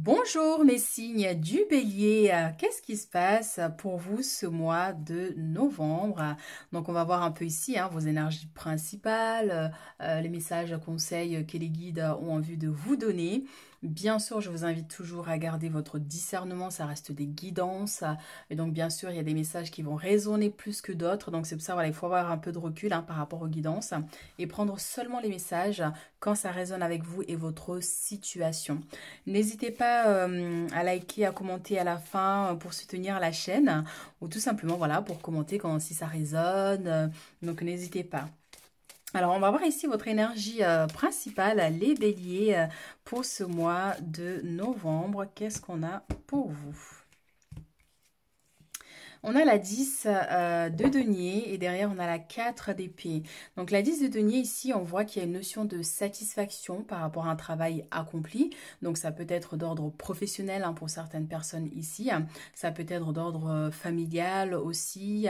Bonjour mes signes du bélier, qu'est-ce qui se passe pour vous ce mois de novembre? Donc on va voir un peu ici vos énergies principales, les messages, conseils que les guides ont envie de vous donner. Bien sûr, je vous invite toujours à garder votre discernement, ça reste des guidances. Et donc bien sûr, il y a des messages qui vont résonner plus que d'autres. Donc c'est pour ça, voilà, il faut avoir un peu de recul par rapport aux guidances et prendre seulement les messages quand ça résonne avec vous et votre situation. N'hésitez pas à liker, à commenter à la fin pour soutenir la chaîne ou tout simplement voilà pour commenter quand si ça résonne. Donc n'hésitez pas. Alors on va voir ici votre énergie principale, les béliers, pour ce mois de novembre. Qu'est-ce qu'on a pour vous? On a la 10 de denier et derrière on a la 4 d'épée. Donc la 10 de denier ici, on voit qu'il y a une notion de satisfaction par rapport à un travail accompli. Donc ça peut être d'ordre professionnel pour certaines personnes ici. Ça peut être d'ordre familial aussi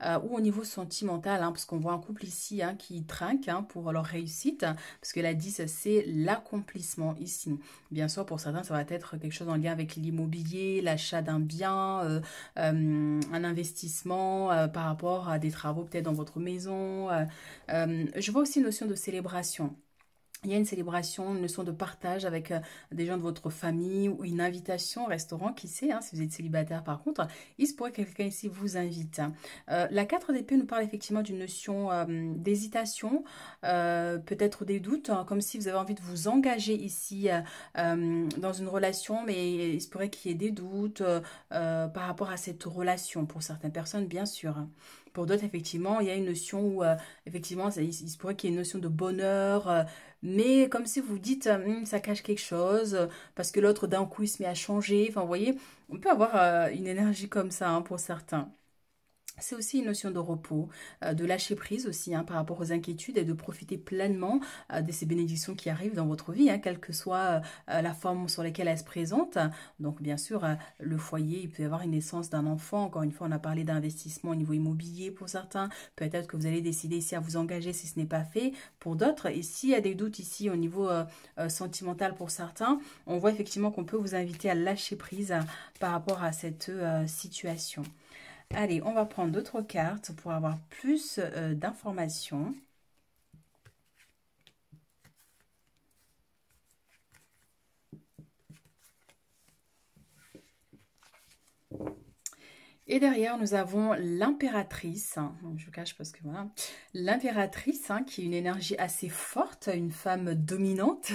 ou au niveau sentimental parce qu'on voit un couple ici qui trinque pour leur réussite parce que la 10 c'est l'accomplissement ici. Bien sûr pour certains ça va être quelque chose en lien avec l'immobilier, l'achat d'un bien, un investissement par rapport à des travaux peut-être dans votre maison. Je vois aussi une notion de célébration. Il y a une célébration, une notion de partage avec des gens de votre famille ou une invitation au restaurant, qui sait, si vous êtes célibataire par contre, il se pourrait que quelqu'un ici vous invite. La 4 d'épée nous parle effectivement d'une notion d'hésitation, peut-être des doutes, comme si vous avez envie de vous engager ici dans une relation, mais il se pourrait qu'il y ait des doutes par rapport à cette relation pour certaines personnes, bien sûr. Pour d'autres, effectivement, il y a une notion où, effectivement, il se pourrait qu'il y ait une notion de bonheur, mais comme si vous dites, ça cache quelque chose, parce que l'autre, d'un coup, il se met à changer. Enfin, vous voyez, on peut avoir une énergie comme ça pour certains. C'est aussi une notion de repos, de lâcher prise aussi par rapport aux inquiétudes et de profiter pleinement de ces bénédictions qui arrivent dans votre vie, quelle que soit la forme sur laquelle elles se présentent. Donc bien sûr, le foyer, il peut y avoir une naissance d'un enfant. Encore une fois, on a parlé d'investissement au niveau immobilier pour certains. Peut-être que vous allez décider ici à vous engager si ce n'est pas fait pour d'autres. Et s'il y a des doutes ici au niveau sentimental pour certains, on voit effectivement qu'on peut vous inviter à lâcher prise par rapport à cette situation. Allez, on va prendre d'autres cartes pour avoir plus d'informations. Et derrière, nous avons l'impératrice. Je cache parce que voilà. L'impératrice, qui est une énergie assez forte, une femme dominante.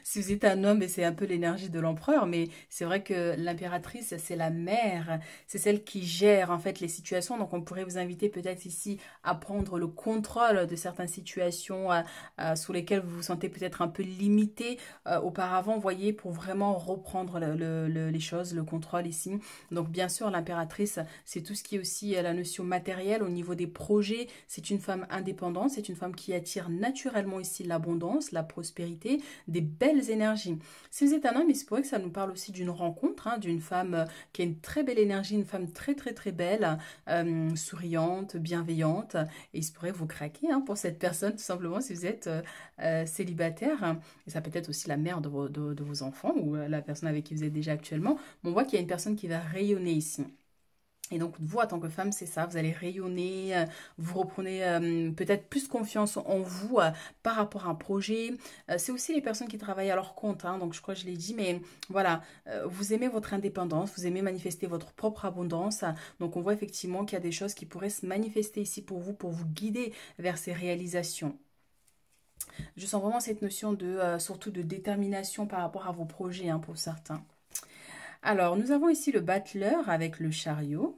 Si vous êtes un homme, c'est un peu l'énergie de l'empereur, mais c'est vrai que l'impératrice, c'est la mère. C'est celle qui gère en fait les situations. Donc on pourrait vous inviter peut-être ici à prendre le contrôle de certaines situations sur lesquelles vous vous sentez peut-être un peu limité auparavant, vous voyez, pour vraiment reprendre les choses, le contrôle ici. Donc bien sûr, l'impératrice, c'est tout ce qui est aussi la notion matérielle au niveau des projets. C'est une femme indépendante, c'est une femme qui attire naturellement ici l'abondance, la prospérité, des belles énergies. Si vous êtes un homme, il se pourrait que ça nous parle aussi d'une rencontre, d'une femme qui a une très belle énergie, une femme très très très belle, souriante, bienveillante. Et il se pourrait vous craquer pour cette personne, tout simplement, si vous êtes célibataire. Et ça peut être aussi la mère de vos enfants ou la personne avec qui vous êtes déjà actuellement. Mais on voit qu'il y a une personne qui va rayonner ici. Et donc, vous, en tant que femme, c'est ça, vous allez rayonner, vous reprenez peut-être plus confiance en vous par rapport à un projet. C'est aussi les personnes qui travaillent à leur compte, donc je crois que je l'ai dit, mais voilà, vous aimez votre indépendance, vous aimez manifester votre propre abondance. Donc, on voit effectivement qu'il y a des choses qui pourraient se manifester ici pour vous guider vers ces réalisations. Je sens vraiment cette notion de, surtout de détermination par rapport à vos projets pour certains. Alors, nous avons ici le battleur avec le chariot.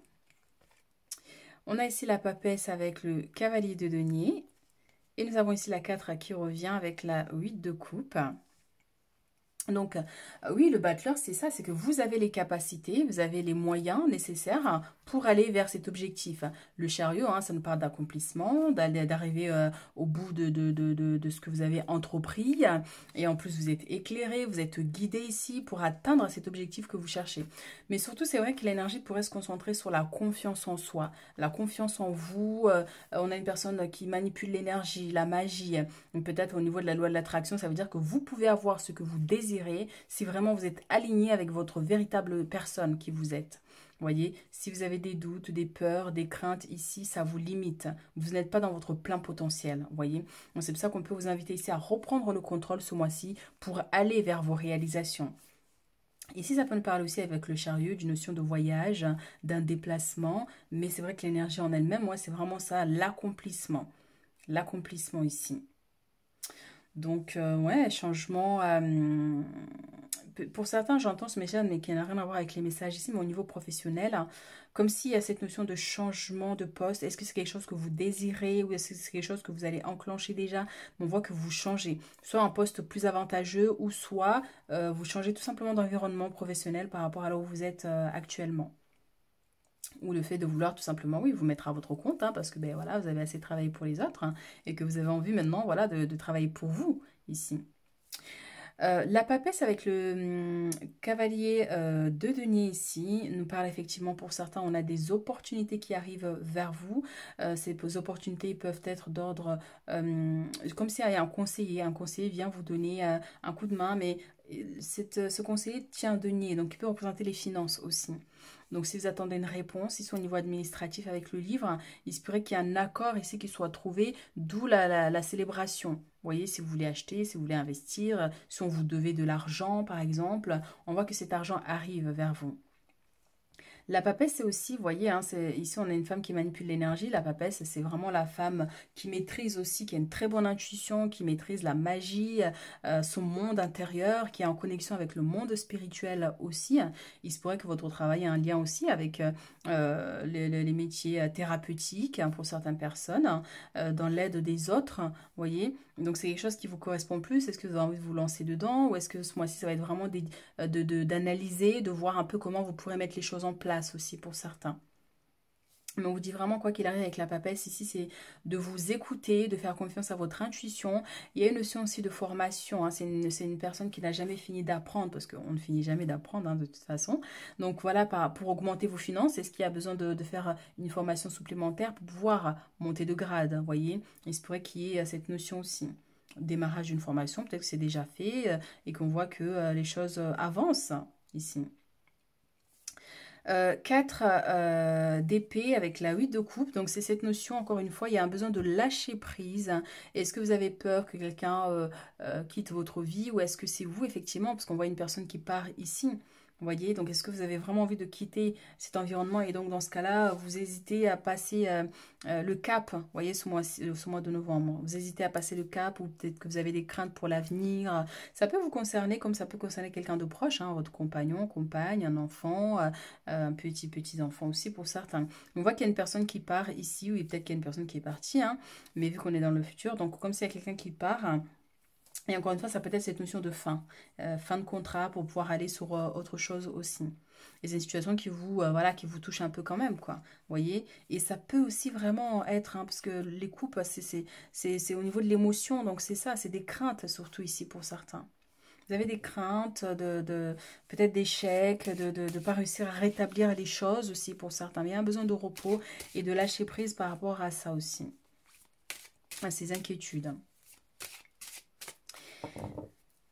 On a ici la papesse avec le cavalier de denier. Et nous avons ici la 4 qui revient avec la 8 de coupe. Donc, oui, le battleur, c'est ça, c'est que vous avez les capacités, vous avez les moyens nécessaires pour aller vers cet objectif. Le chariot, ça nous parle d'accomplissement, d'arriver au bout de ce que vous avez entrepris. Et en plus, vous êtes éclairé, vous êtes guidé ici pour atteindre cet objectif que vous cherchez. Mais surtout, c'est vrai que l'énergie pourrait se concentrer sur la confiance en soi, la confiance en vous. On a une personne qui manipule l'énergie, la magie. Peut-être au niveau de la loi de l'attraction, ça veut dire que vous pouvez avoir ce que vous désirez désirez, si vraiment vous êtes aligné avec votre véritable personne qui vous êtes. Vous voyez, si vous avez des doutes, des peurs, des craintes ici, ça vous limite. Vous n'êtes pas dans votre plein potentiel, vous voyez. Donc c'est pour ça qu'on peut vous inviter ici à reprendre le contrôle ce mois-ci pour aller vers vos réalisations. Ici, ça peut nous parler aussi avec le chariot d'une notion de voyage, d'un déplacement, mais c'est vrai que l'énergie en elle-même, moi, c'est vraiment ça, l'accomplissement. L'accomplissement ici. Donc, ouais, changement. Pour certains, j'entends ce message, mais qui n'a rien à voir avec les messages ici, mais au niveau professionnel, comme s'il y a cette notion de changement de poste. Est-ce que c'est quelque chose que vous désirez ou est-ce que c'est quelque chose que vous allez enclencher déjà? On voit que vous changez, soit un poste plus avantageux ou soit vous changez tout simplement d'environnement professionnel par rapport à là où vous êtes actuellement. Ou le fait de vouloir tout simplement, oui, vous mettre à votre compte, hein, parce que ben, voilà, vous avez assez travaillé pour les autres hein, et que vous avez envie maintenant voilà, de travailler pour vous ici. La papesse avec le cavalier de denier ici nous parle effectivement pour certains, on a des opportunités qui arrivent vers vous. Ces opportunités peuvent être d'ordre, comme s'il y a un conseiller vient vous donner un coup de main, mais ce conseiller tient un denier, donc il peut représenter les finances aussi. Donc si vous attendez une réponse, ici au niveau administratif avec le livre, il se pourrait qu'il y ait un accord ici qui soit trouvé, d'où la célébration. Vous voyez, si vous voulez acheter, si vous voulez investir, si on vous devait de l'argent par exemple, on voit que cet argent arrive vers vous. La papesse, c'est aussi, vous voyez, hein, ici on a une femme qui manipule l'énergie. La papesse, c'est vraiment la femme qui maîtrise aussi, qui a une très bonne intuition, qui maîtrise la magie, son monde intérieur, qui est en connexion avec le monde spirituel aussi. Il se pourrait que votre travail ait un lien aussi avec les métiers thérapeutiques hein, pour certaines personnes, dans l'aide des autres, vous voyez. Donc c'est quelque chose qui vous correspond plus. Est-ce que vous avez envie de vous lancer dedans ou est-ce que ce mois-ci, ça va être vraiment d'analyser, de voir un peu comment vous pourrez mettre les choses en place aussi pour certains. Mais on vous dit vraiment, quoi qu'il arrive avec la papesse, ici, c'est de vous écouter, de faire confiance à votre intuition. Il y a une notion aussi de formation. Hein. C'est une personne qui n'a jamais fini d'apprendre, parce qu'on ne finit jamais d'apprendre hein, de toute façon. Donc voilà, pour augmenter vos finances, est-ce qu'il y a besoin de faire une formation supplémentaire pour pouvoir monter de grade, vous voyez? Il se pourrait qu'il y ait cette notion aussi. Démarrage d'une formation, peut-être que c'est déjà fait et qu'on voit que les choses avancent ici. 4 d'épée avec la 8 de coupe. Donc c'est cette notion, encore une fois, il y a un besoin de lâcher prise. Est-ce que vous avez peur que quelqu'un quitte votre vie ou est-ce que c'est vous, effectivement, parce qu'on voit une personne qui part ici. Vous voyez, donc est-ce que vous avez vraiment envie de quitter cet environnement et donc dans ce cas-là, vous hésitez à passer le cap, vous voyez, ce mois de novembre. Vous hésitez à passer le cap ou peut-être que vous avez des craintes pour l'avenir. Ça peut vous concerner comme ça peut concerner quelqu'un de proche, hein, votre compagnon, compagne, un enfant, un petit-enfant aussi pour certains. On voit qu'il y a une personne qui part ici ou peut-être qu'il y a une personne qui est partie, hein, mais vu qu'on est dans le futur, donc comme s'il y a quelqu'un qui part... Et encore une fois, ça peut être cette notion de fin de contrat pour pouvoir aller sur autre chose aussi. Et c'est une situation qui vous, voilà, qui vous touche un peu quand même, quoi. Vous voyez? Et ça peut aussi vraiment être, hein, parce que les coupes, c'est au niveau de l'émotion, donc c'est ça, c'est des craintes surtout ici pour certains. Vous avez des craintes peut-être d'échecs, de ne pas réussir à rétablir les choses aussi pour certains. Mais il y a un besoin de repos et de lâcher prise par rapport à ça aussi, à ces inquiétudes.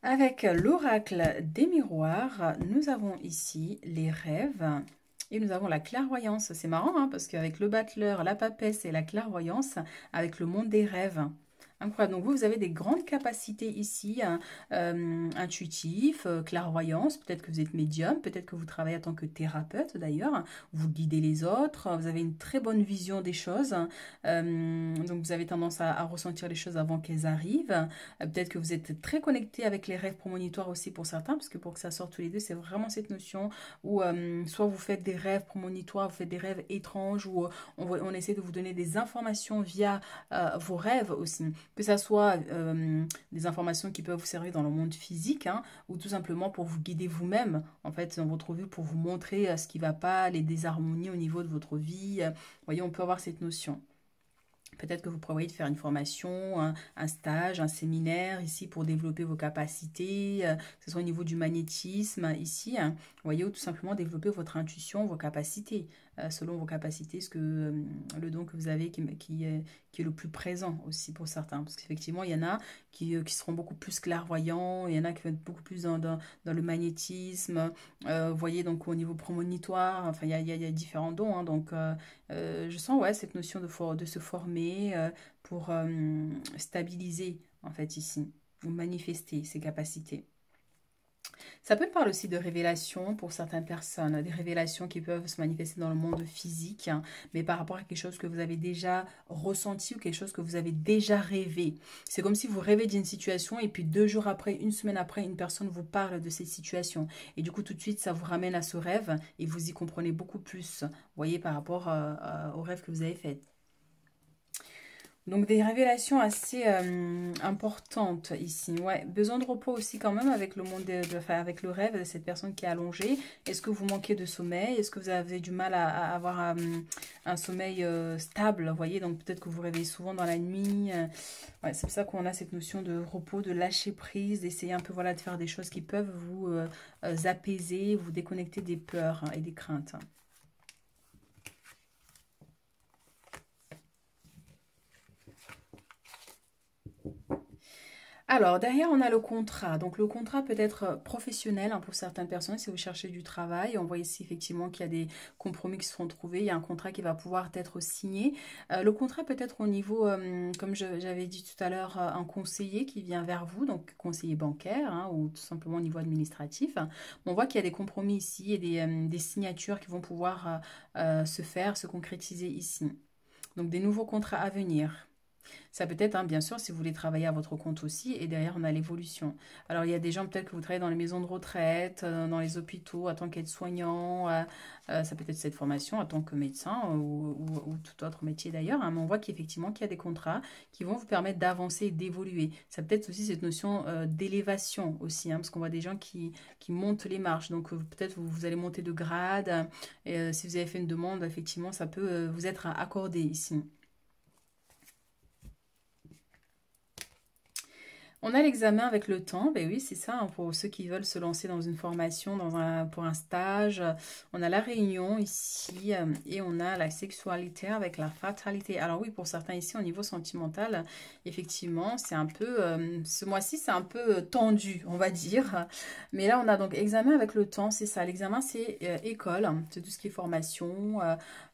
Avec l'oracle des miroirs, nous avons ici les rêves et nous avons la clairvoyance. C'est marrant hein, parce qu'avec le battleur, la papesse et la clairvoyance, avec le monde des rêves. Incroyable. Donc vous avez des grandes capacités ici, hein, intuitif, clairvoyance, peut-être que vous êtes médium, peut-être que vous travaillez en tant que thérapeute d'ailleurs, vous guidez les autres, vous avez une très bonne vision des choses, donc vous avez tendance à ressentir les choses avant qu'elles arrivent, peut-être que vous êtes très connecté avec les rêves prémonitoires aussi pour certains, parce que pour que ça sorte tous les deux, c'est vraiment cette notion où soit vous faites des rêves prémonitoires, vous faites des rêves étranges, où on essaie de vous donner des informations via vos rêves aussi. Que ça soit des informations qui peuvent vous servir dans le monde physique, hein, ou tout simplement pour vous guider vous-même, en fait, dans votre vie, pour vous montrer ce qui ne va pas, les désharmonies au niveau de votre vie. Vous voyez, on peut avoir cette notion. Peut-être que vous prévoyez de faire une formation, un stage, un séminaire ici pour développer vos capacités, que ce soit au niveau du magnétisme ici, hein, vous voyez, ou tout simplement développer votre intuition, vos capacités. selon vos capacités, le don que vous avez qui est le plus présent aussi pour certains. Parce qu'effectivement, il y en a qui seront beaucoup plus clairvoyants, il y en a qui vont être beaucoup plus dans le magnétisme, vous voyez, donc au niveau prémonitoire, enfin, il y a différents dons, hein, donc je sens, ouais, cette notion de se former pour stabiliser, en fait, ici, ou manifester ses capacités. Ça peut parler aussi de révélations pour certaines personnes, des révélations qui peuvent se manifester dans le monde physique, hein, mais par rapport à quelque chose que vous avez déjà ressenti ou quelque chose que vous avez déjà rêvé. C'est comme si vous rêvez d'une situation et puis 2 jours après, une semaine après, une personne vous parle de cette situation. Et du coup, tout de suite, ça vous ramène à ce rêve et vous y comprenez beaucoup plus, vous voyez, par rapport au rêve que vous avez fait. Donc des révélations assez importantes ici. Ouais, besoin de repos aussi quand même avec le monde enfin, avec le rêve de cette personne qui est allongée. Est-ce que vous manquez de sommeil? Est-ce que vous avez du mal à avoir un sommeil stable? Vous voyez, donc peut-être que vous rêvez souvent dans la nuit. Ouais, c'est pour ça qu'on a cette notion de repos, de lâcher prise, d'essayer un peu voilà de faire des choses qui peuvent vous apaiser, vous déconnecter des peurs, hein, et des craintes. Alors, derrière, on a le contrat. Donc, le contrat peut être professionnel, hein, pour certaines personnes si vous cherchez du travail. On voit ici effectivement qu'il y a des compromis qui seront trouvés. Il y a un contrat qui va pouvoir être signé. Le contrat peut être au niveau, comme j'avais dit tout à l'heure, un conseiller qui vient vers vous, donc conseiller bancaire, hein, ou tout simplement au niveau administratif. On voit qu'il y a des compromis ici et des signatures qui vont pouvoir se faire, se concrétiser ici. Donc, des nouveaux contrats à venir. Ça peut être, hein, bien sûr, si vous voulez travailler à votre compte aussi, et derrière, on a l'évolution. Alors, il y a des gens, peut-être que vous travaillez dans les maisons de retraite, dans les hôpitaux, en tant qu'aide-soignant, ça peut être cette formation en tant que médecin ou tout autre métier d'ailleurs, hein, mais on voit qu'effectivement, qu'il y a des contrats qui vont vous permettre d'avancer et d'évoluer. Ça peut être aussi cette notion d'élévation aussi, hein, parce qu'on voit des gens qui montent les marches. Donc, peut-être vous allez monter de grade, et si vous avez fait une demande, effectivement, ça peut vous être accordé ici. On a l'examen avec le temps, ben oui, c'est ça, hein, pour ceux qui veulent se lancer dans une formation, pour un stage. On a la réunion ici et on a la sexualité avec la fatalité. Alors oui, pour certains ici, au niveau sentimental, effectivement, c'est un peu, ce mois-ci, c'est un peu tendu, on va dire. Mais là, on a donc examen avec le temps, c'est ça. L'examen, c'est école, hein, c'est tout ce qui est formation,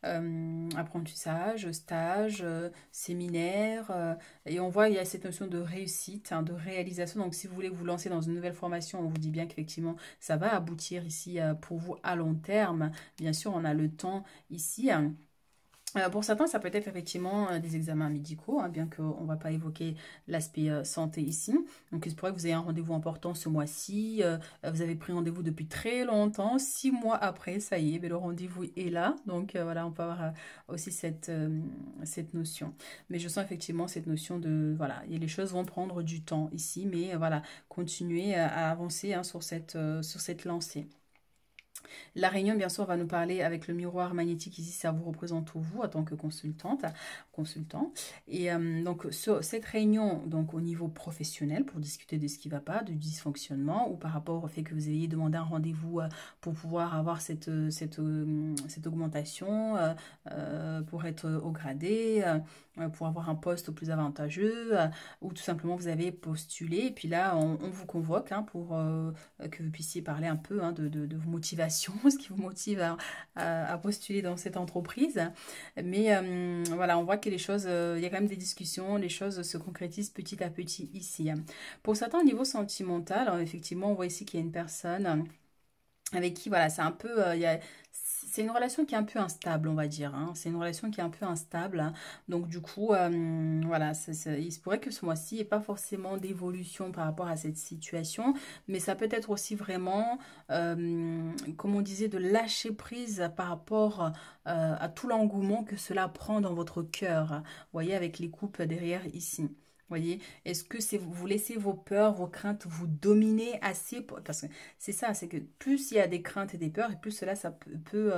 apprentissage, stage, séminaire. Et on voit, il y a cette notion de réussite, hein, de réalisation. Donc, si vous voulez vous lancer dans une nouvelle formation, on vous dit bien qu'effectivement, ça va aboutir ici pour vous à long terme. Bien sûr, on a le temps ici, hein. Pour certains, ça peut être effectivement des examens médicaux, hein, bien qu'on ne va pas évoquer l'aspect santé ici. Donc, il se pourrait que vous ayez un rendez-vous important ce mois-ci. Vous avez pris rendez-vous depuis très longtemps. 6 mois après, ça y est, mais le rendez-vous est là. Donc, voilà, on peut avoir aussi cette notion. Mais je sens effectivement cette notion de, voilà, et les choses vont prendre du temps ici, mais voilà, continuer à avancer, hein, sur cette lancée. La réunion, bien sûr, va nous parler avec le miroir magnétique ici, ça vous représente vous en tant que consultant. Et donc, sur cette réunion, donc au niveau professionnel, pour discuter de ce qui ne va pas, du dysfonctionnement, ou par rapport au fait que vous ayez demandé un rendez-vous pour pouvoir avoir cette augmentation, pour être au gradé, pour avoir un poste plus avantageux, ou tout simplement vous avez postulé, et puis là, on vous convoque, hein, pour que vous puissiez parler un peu, hein, de vos motivations, ce qui vous motive à postuler dans cette entreprise. Mais voilà, on voit que les choses, il y a quand même des discussions, les choses se concrétisent petit à petit ici. Pour certains, au niveau sentimental, alors, effectivement, on voit ici qu'il y a une personne avec qui, voilà, c'est un peu, c'est une relation qui est un peu instable, on va dire, hein. C'est une relation qui est un peu instable, hein. Donc, du coup, voilà, il se pourrait que ce mois-ci, il n'y ait pas forcément d'évolution par rapport à cette situation, mais ça peut être aussi vraiment, comme on disait, de lâcher prise par rapport à tout l'engouement que cela prend dans votre cœur. Vous voyez, avec les coupes derrière ici. Voyez, est-ce que c'est vous laissez vos peurs, vos craintes vous dominer assez parce que c'est ça, c'est que plus il y a des craintes et des peurs, et plus cela ça peut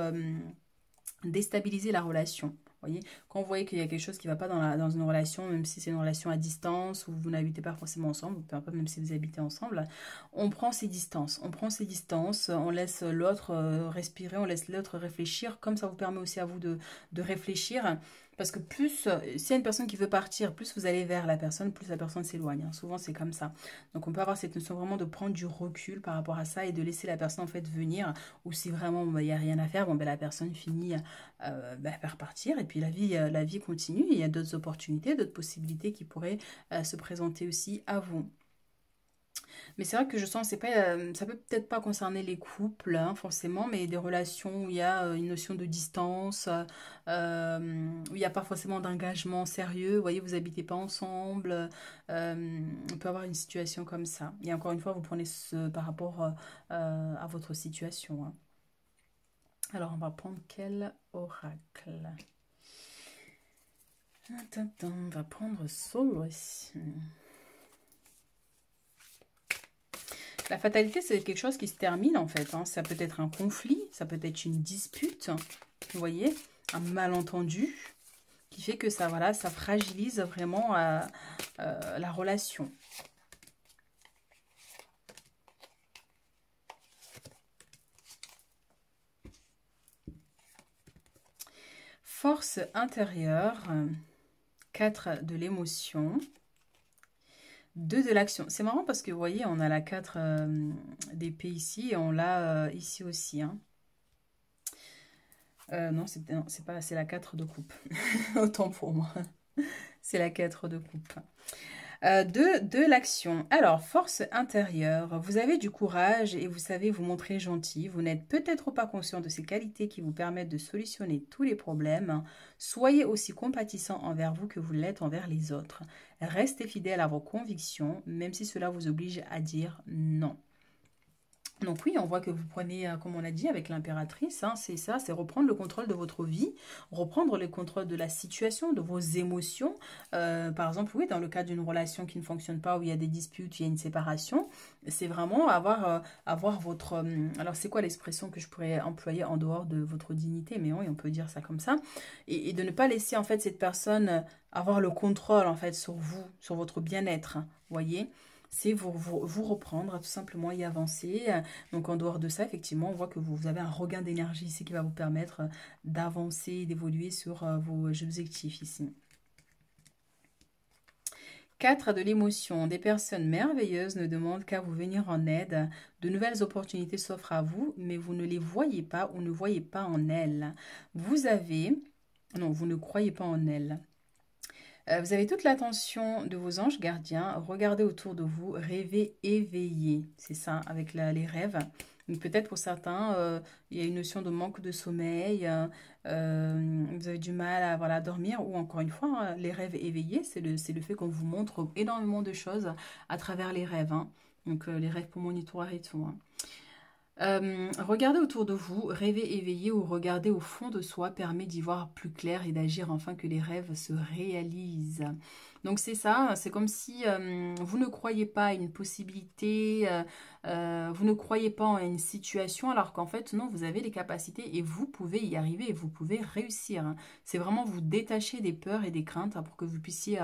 déstabiliser la relation. Voyez, quand vous voyez qu'il y a quelque chose qui ne va pas dans une relation, même si c'est une relation à distance ou vous n'habitez pas forcément ensemble, peu importe, même si vous habitez ensemble, on prend ses distances. On prend ses distances, on laisse l'autre respirer, on laisse l'autre réfléchir. Comme ça vous permet aussi à vous de réfléchir. Parce que plus, s'il y a une personne qui veut partir, plus vous allez vers la personne, plus la personne s'éloigne. Souvent, c'est comme ça. Donc, on peut avoir cette notion vraiment de prendre du recul par rapport à ça et de laisser la personne, en fait, venir. Ou si vraiment, il n'y a rien à faire, bon, ben, la personne finit par partir. Et puis, la vie continue. Il y a d'autres opportunités, d'autres possibilités qui pourraient se présenter aussi à vous. Mais c'est vrai que je sens, c'est pas, ça peut peut-être pas concerner les couples, hein, forcément, mais des relations où il y a une notion de distance, où il n'y a pas forcément d'engagement sérieux. Vous voyez, vous habitez pas ensemble. On peut avoir une situation comme ça. Et encore une fois, vous prenez ce par rapport à votre situation, hein. Alors, on va prendre quel oracle? Attends, on va prendre Soul aussi. La fatalité, c'est quelque chose qui se termine en fait, hein. Ça peut être un conflit, ça peut être une dispute, vous voyez, un malentendu qui fait que ça, voilà, ça fragilise vraiment la relation. Force intérieure, 4 de l'émotion. 2 de l'action. C'est marrant parce que vous voyez, on a la 4 d'épée ici et on l'a ici aussi, hein. Non, c'est pas, c'est la 4 de coupe. Autant pour moi. C'est la 4 de coupe. De l'action. Alors, force intérieure. Vous avez du courage et vous savez vous montrer gentil. Vous n'êtes peut-être pas conscient de ces qualités qui vous permettent de solutionner tous les problèmes. Soyez aussi compatissant envers vous que vous l'êtes envers les autres. Restez fidèle à vos convictions, même si cela vous oblige à dire non. Donc oui, on voit que vous prenez, comme on l'a dit, avec l'impératrice, hein, c'est ça, c'est reprendre le contrôle de votre vie, reprendre le contrôle de la situation, de vos émotions. Par exemple, oui, dans le cas d'une relation qui ne fonctionne pas, où il y a des disputes, il y a une séparation, c'est vraiment avoir votre... alors, c'est quoi l'expression que je pourrais employer en dehors de votre dignité? Mais oui, on peut dire ça comme ça. Et de ne pas laisser, en fait, cette personne avoir le contrôle, en fait, sur vous, sur votre bien-être, hein, voyez? C'est vous reprendre, tout simplement y avancer. Donc en dehors de ça, effectivement, on voit que vous avez un regain d'énergie ici qui va vous permettre d'avancer, d'évoluer sur vos objectifs ici. 4 de l'émotion. Des personnes merveilleuses ne demandent qu'à vous venir en aide. De nouvelles opportunités s'offrent à vous, mais vous ne les voyez pas ou ne voyez pas en elles. Vous avez... Non, vous ne croyez pas en elles. Vous avez toute l'attention de vos anges gardiens. Regardez autour de vous, rêvez, éveillez. C'est ça, avec les rêves. Peut-être pour certains, il y a une notion de manque de sommeil. Vous avez du mal à voilà, dormir. Ou encore une fois, hein, les rêves éveillés, c'est le fait qu'on vous montre énormément de choses à travers les rêves, hein. Donc les rêves prémonitoires et tout, hein. Regardez autour de vous, rêver éveillé ou regarder au fond de soi permet d'y voir plus clair et d'agir afin que les rêves se réalisent. Donc c'est ça, c'est comme si vous ne croyez pas à une possibilité, vous ne croyez pas en une situation, alors qu'en fait non, vous avez les capacités et vous pouvez y arriver et vous pouvez réussir, hein. C'est vraiment vous détacher des peurs et des craintes, hein, pour que vous puissiez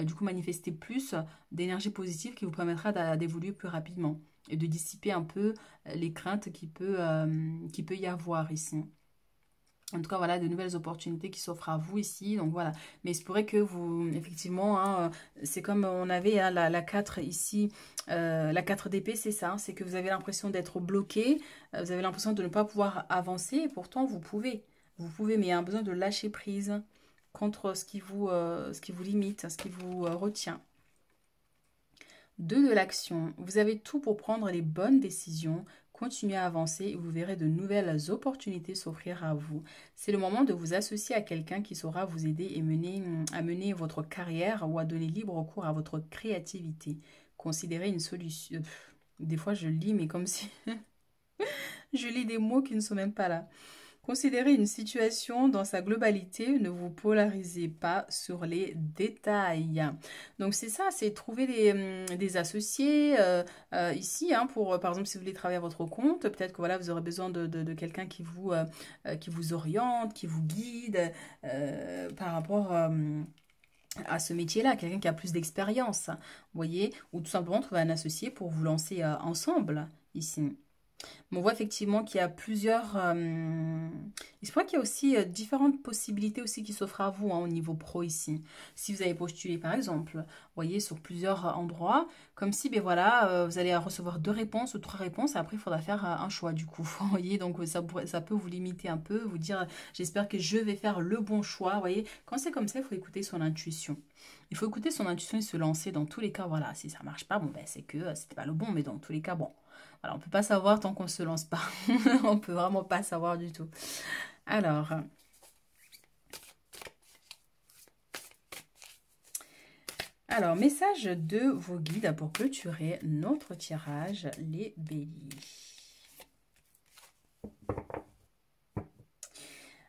du coup manifester plus d'énergie positive qui vous permettra d'évoluer plus rapidement et de dissiper un peu les craintes qui peut y avoir ici. En tout cas, voilà, de nouvelles opportunités qui s'offrent à vous ici. Donc voilà. Mais il se pourrait que vous, effectivement, hein, c'est comme on avait, hein, la 4 ici, la 4 d'épée, c'est ça. C'est que vous avez l'impression d'être bloqué. Vous avez l'impression de ne pas pouvoir avancer. Et pourtant, vous pouvez. Vous pouvez, mais il y a un besoin de lâcher prise contre ce qui vous limite, ce qui vous retient. 2 de l'action. Vous avez tout pour prendre les bonnes décisions. Continuez à avancer et vous verrez de nouvelles opportunités s'offrir à vous. C'est le moment de vous associer à quelqu'un qui saura vous aider et à mener votre carrière ou à donner libre cours à votre créativité. Considérez une solution. Des fois, je lis, mais comme si je lis des mots qui ne sont même pas là. Considérez une situation dans sa globalité, ne vous polarisez pas sur les détails. Donc c'est ça, c'est trouver des associés ici, hein, pour par exemple si vous voulez travailler à votre compte, peut-être que voilà, vous aurez besoin de quelqu'un qui vous oriente, qui vous guide par rapport à ce métier-là, quelqu'un qui a plus d'expérience, vous voyez, ou tout simplement trouver un associé pour vous lancer ensemble ici. Mais on voit effectivement qu'il y a plusieurs... il se voit qu'il y a aussi différentes possibilités aussi qui s'offrent à vous hein, au niveau pro ici. Si vous avez postulé par exemple, vous voyez, sur plusieurs endroits, comme si, ben voilà, vous allez recevoir 2 réponses ou 3 réponses, et après il faudra faire un choix du coup. Vous voyez, donc ça peut vous limiter un peu, vous dire, j'espère que je vais faire le bon choix. Vous voyez, quand c'est comme ça, il faut écouter son intuition. Il faut écouter son intuition et se lancer dans tous les cas. Voilà, si ça marche pas, bon ben c'est que c'était pas le bon, mais dans tous les cas, bon. Voilà, on ne peut pas savoir tant qu'on ne se lance pas. On ne peut vraiment pas savoir du tout. Alors, message de vos guides pour clôturer notre tirage, les béliers.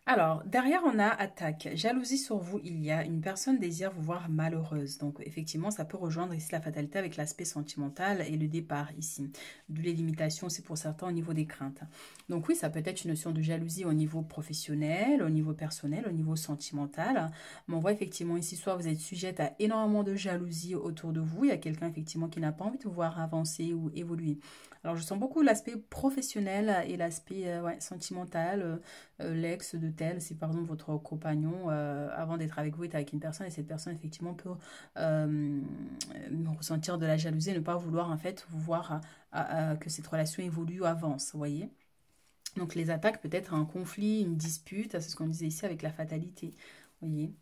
Alors, derrière, on a attaque, jalousie sur vous. Il y a une personne désire vous voir malheureuse. Donc, effectivement, ça peut rejoindre ici la fatalité avec l'aspect sentimental et le départ ici. D'où les limitations, c'est pour certains au niveau des craintes. Donc oui, ça peut être une notion de jalousie au niveau professionnel, au niveau personnel, au niveau sentimental. Mais on voit effectivement ici, soit vous êtes sujette à énormément de jalousie autour de vous. Il y a quelqu'un effectivement qui n'a pas envie de vous voir avancer ou évoluer. Alors, je sens beaucoup l'aspect professionnel et l'aspect sentimental, l'ex de tel, si par exemple votre compagnon, avant d'être avec vous, est avec une personne et cette personne, effectivement, peut ressentir de la jalousie et ne pas vouloir, en fait, vous voir que cette relation évolue ou avance, vous voyez. Donc, les attaques, peut-être un conflit, une dispute, c'est ce qu'on disait ici avec la fatalité, vous voyez.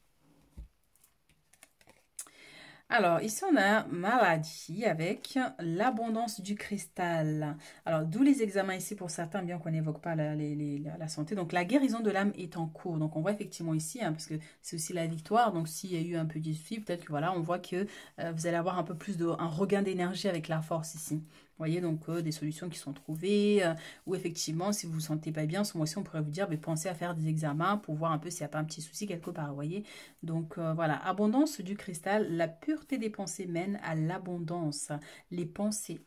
Alors, ici, on a maladie avec l'abondance du cristal. Alors, d'où les examens ici pour certains, bien qu'on n'évoque pas la santé. Donc, la guérison de l'âme est en cours. Donc, on voit effectivement ici, hein, parce que c'est aussi la victoire. Donc, s'il y a eu un peu de souci, peut-être que voilà, on voit que vous allez avoir un peu plus un regain d'énergie avec la force ici. Vous voyez, donc des solutions qui sont trouvées, ou effectivement, si vous ne vous sentez pas bien, ce mois-ci, on pourrait vous dire, mais pensez à faire des examens pour voir un peu s'il n'y a pas un petit souci quelque part, vous voyez. Donc voilà, abondance du cristal, la pureté des pensées mène à l'abondance. Les pensées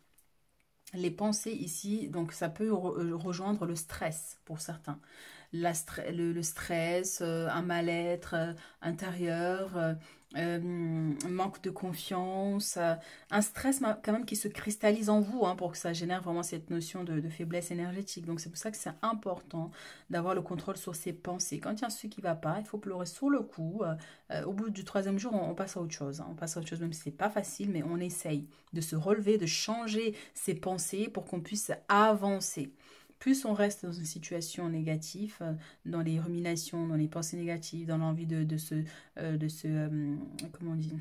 ici, donc ça peut rejoindre le stress pour certains. Le stress, un mal-être intérieur, manque de confiance, un stress quand même qui se cristallise en vous hein, pour que ça génère vraiment cette notion de faiblesse énergétique. Donc c'est pour ça que c'est important d'avoir le contrôle sur ses pensées. Quand il y a ce qui ne va pas, il faut pleurer sur le coup. Au bout du 3e jour, on passe à autre chose. Hein. On passe à autre chose, même si ce n'est pas facile, mais on essaye de se relever, de changer ses pensées pour qu'on puisse avancer. Plus on reste dans une situation négative, dans les ruminations, dans les pensées négatives, dans l'envie comment on dit,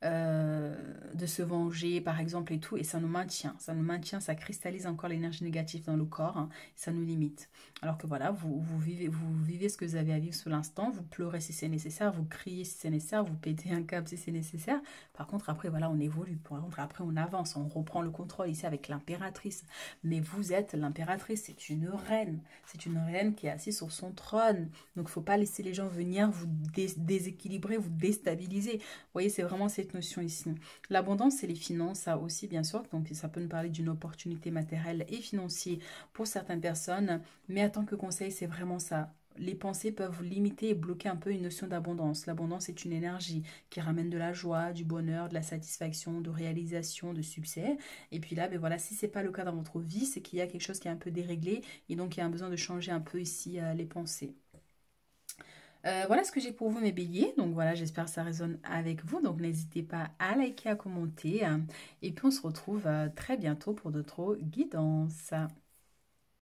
de se venger par exemple et tout, et ça nous maintient, ça cristallise encore l'énergie négative dans le corps, hein, ça nous limite. Alors que voilà, vous vivez ce que vous avez à vivre sur l'instant, vous pleurez si c'est nécessaire, vous criez si c'est nécessaire, vous pétez un câble si c'est nécessaire. Par contre après voilà, on évolue, par contre après on avance, on reprend le contrôle ici avec l'impératrice. Mais vous êtes l'impératrice, c'est une reine qui est assise sur son trône. Donc il ne faut pas laisser les gens venir vous déséquilibrer, vous déstabiliser. Vous voyez, c'est vraiment cette notion ici. L'abondance, c'est les finances, ça aussi, bien sûr. Donc, ça peut nous parler d'une opportunité matérielle et financière pour certaines personnes. Mais en tant que conseil, c'est vraiment ça. Les pensées peuvent vous limiter et bloquer un peu une notion d'abondance. L'abondance est une énergie qui ramène de la joie, du bonheur, de la satisfaction, de réalisation, de succès. Et puis là, ben voilà, si ce n'est pas le cas dans votre vie, c'est qu'il y a quelque chose qui est un peu déréglé et donc il y a un besoin de changer un peu ici les pensées. Voilà ce que j'ai pour vous mes béliers, donc voilà j'espère que ça résonne avec vous, donc n'hésitez pas à liker, à commenter, hein. Et puis on se retrouve très bientôt pour d'autres guidances.